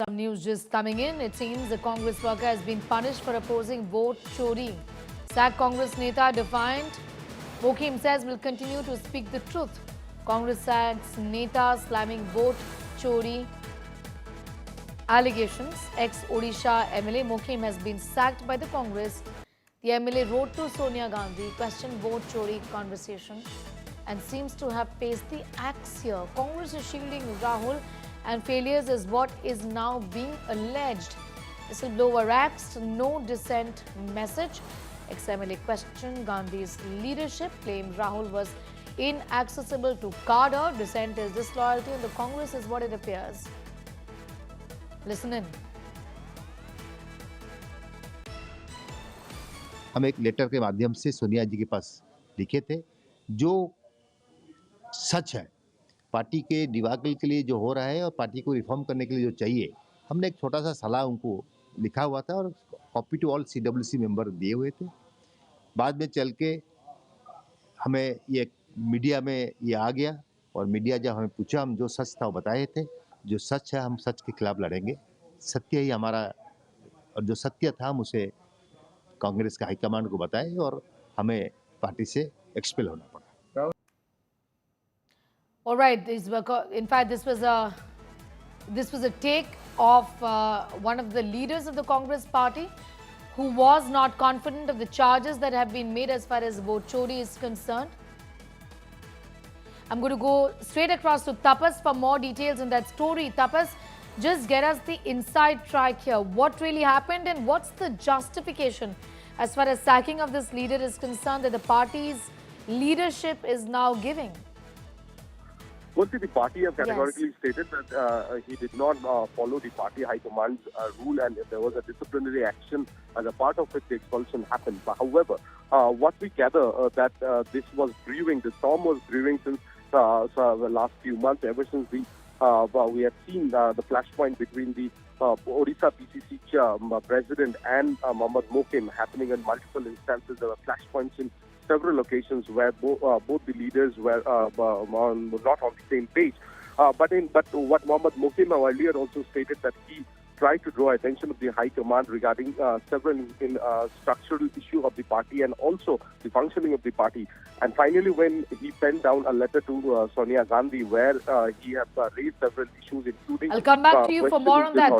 Some news just coming in. It seems the Congress worker has been punished for opposing vote chori. SAC Congress Neta defiant. Mokim says will continue to speak the truth. Congress SAC's Neta slamming vote chori allegations. Ex-Odisha MLA Mokim has been sacked by the Congress. The MLA wrote to Sonia Gandhi, questioned vote chori conversation and seems to have faced the axe here. Congress is shielding Rahul and failures is what is now being alleged. Whistleblower axed, no dissent message. Ex-MLA questioned Gandhi's leadership, claimed Rahul was inaccessible to cadre. Dissent is disloyalty and the Congress is what it appears. Listen in. हम एक letter के माध्यम से सोनिया जी के पास लिखे थे। जो सच है पार्टी के डिवाइड के लिए जो हो रहा है और पार्टी को रिफॉर्म करने के लिए जो चाहिए, हमने एक छोटा सा सलाह उनको लिखा हुआ था और copy to all CWC member दिए हुए थे। बाद में चल के हमें ये मीडिया में ये आ गया और मीडिया जब हमें पूछा, हम जो सच था वो बताए थे। जो सच है हम सच के खिलाफ लड़ेंगे, सत्य ही हमारा, और जो सत्य था हम उसे कांग्रेस के हाईकमांड को बताए और हमें पार्टी से एक्सपेल होना पड़ा। All right, in fact, this was a take of one of the leaders of the Congress party who was not confident of the charges that have been made as far as vote chori is concerned. I'm going to go straight across to Tapas for more details on that story. Tapas, just get us the inside track here. What really happened and what's the justification as far as sacking of this leader is concerned that the party's leadership is now giving? Firstly, the party have categorically stated that he did not follow the party high command's rule, and there was a disciplinary action. As a part of it, the expulsion happened. But however, what we gather that this was brewing, the storm was brewing since the last few months, ever since we have seen the flashpoint between the Odisha PCC president and Mohammad Mokim happening in multiple instances. There were flashpoints in several locations where both the leaders were not on the same page. But what Mohammad Mokim earlier also stated that he tried to draw attention of the high command regarding several structural issue of the party and also the functioning of the party. And finally, when he penned down a letter to Sonia Gandhi where he had raised several issues, including... I'll come back to you for more on that.